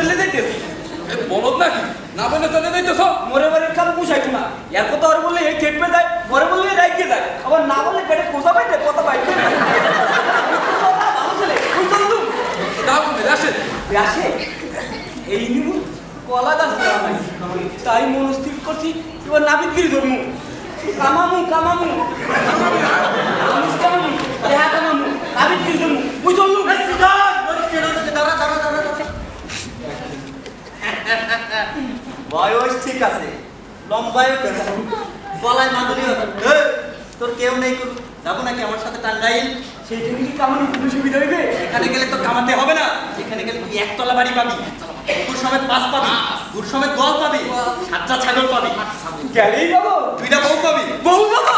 চলে যাইতেছি। বলদ নাকি না বলে চলে যাইতেছ? মোরে বাড়ির কাম পুষাইতো না, এর কথা আর বললে এই খেপে যায়, পরে বললে রাইকে যায়, আবার না বললে পেটে কোথা পাইতে কথা পাইতে ভালো ছেলে তুই চল দাও তুমি আসেন। আসে এই নিবু কলা গাছ নাই, তাই মনস্থির করছি এবার নাবিদগিরি ধরমু, কামামু কামামু মানুষ কামামু দেহা কামামু নাবিদগিরি ধরমু, তুই চল বয়স ঠিক আছে, লম্বায়ও গলায় মাদুরিও। তোর কেউ নেই, যাবো নাকি আমার সাথে টাঙ্গাইল? সেইখানে কি কামানোর কোনো সুবিধা হইবে? এখানে গেলে তো কামাতে হবে না, এখানে গেলে তুই একতলা বাড়ি পাবি, গুড় সমেত মাছ পাবি, গুড় সমেত গল পাবি, সাতটা ছাগল পাবি, গেলেই বাবু দুইটা বউ পাবি। বউ বাবু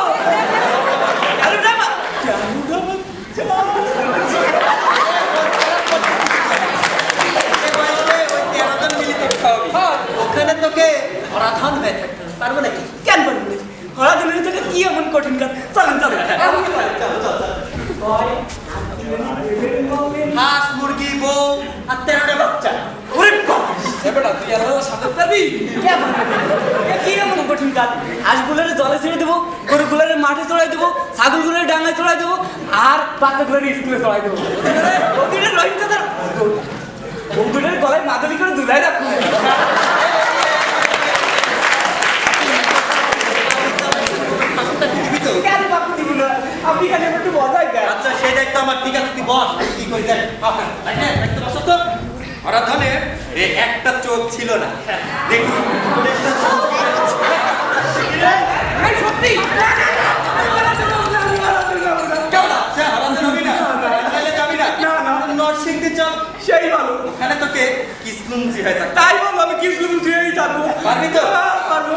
ওখানে তোকে ধরাধন হয়ে থাকতে হবে, পারবো নাকি? কেন পারবো না? হরা দিনের থেকে কি এমন কঠিন কাজ? চলেন চলেন হাঁস মুরগি বউ আর 13টা বাচ্চা। ওরে বাবা! এবারে তুই আর সামনে পাবি। কি এমন কঠিন কাজ? হাঁসগুলোর জলে ছেড়ে দেবো, গরুগুলোর মাঠে চড়াই দেবো, ছাগলগুলোর ডাঙায় চড়াই দেবো, আর বাচ্চাগুলোর স্কুলে চড়াই দেবো। ওদের রহিমদাদার ওদের গলায় মাদুরি করে দুলাই রাখবো। কেন বাপু দিব না? আপনি খালি একটু মজাই দেন। আচ্ছা সেই দায়িত্ব আমার, ঠিক আছে তুই বস, কি করি দেখ। দেখতে পাচ্ছ তো ধরাধনের একটা চোখ ছিল না, দেখুন একটা চোখ। এই সত্যি কেমন আছে? হরাধন হবি না? টাঙ্গাইলে যাবি না? নরসিংদী চল, সেই ভালো। ওখানে তোকে কিসমুঞ্জি হয়ে থাকবে। তাই বলবো আমি কি শুরু হয়েই থাকবো। পারবি তো? পারবো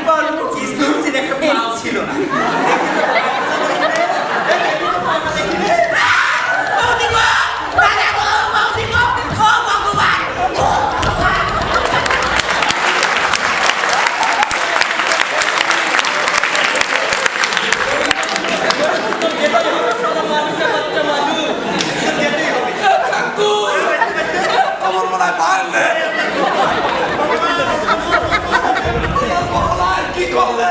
পারবো। কিসমুঞ্জির একটা পাল ছিল না, আমার মনে হয় পারলে কি করলে?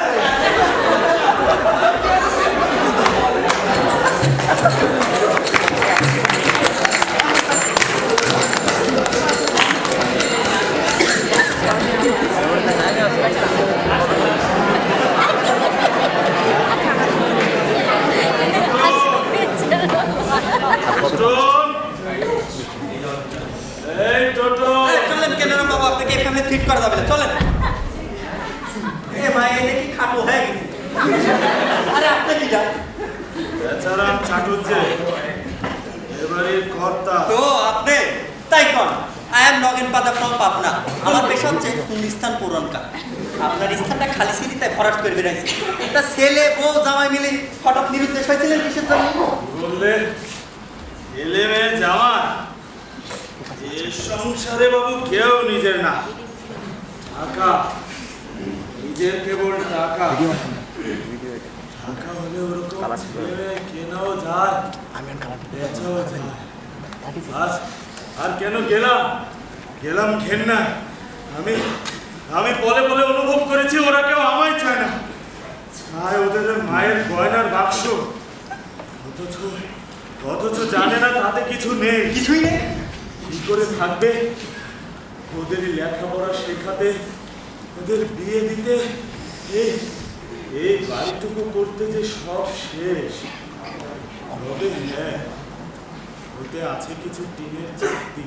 চলেন কেন না বাবা, আপনাকে এখানে ফিট করা যাবে না, চলেন। এ ভাই এটা কি খাটো হয়ে গেছে? আরে আপনি কি যান? বেচারাম চাটুজ্জে এবারের কর্তা। তো আপনি তাই কোন? I am Nagen Pada from Pabna. আমার পেশা হচ্ছে হিন্দুস্তান পূরণ কাজ। আপনার স্থানটা খালি সিঁড়ি, তাই ভরাট করে বেড়াইছে। একটা ছেলে বউ জামাই মিলে হঠাৎ নিরুদ্দেশ হয়েছিলেন কিসের জন্য? বললে এলেমে জামা এ সংসারে বাবু কেউ নিজের না, টাকা নিজের, কেবল টাকা। টাকা হলে ওরকম ছেলে কেনাও যায়, বেচাও যায়। আর কেন গেলাম ঘেন্না। আমি বলে বলে অনুভব করেছি ওরা কেউ আমায় চায় না, চায় ওদের মায়ের গয়নার বাক্স। অথচ জানে না তাতে কিছু নেই, কিছুই নেই। কি করে থাকবে? ওদের লেখাপড়া শেখাতে, ওদের বিয়ে দিতে, এই বাড়িটুকু করতে যে সব শেষ। তবে হ্যাঁ, ওতে আছে কিছু টিনের চাকতি।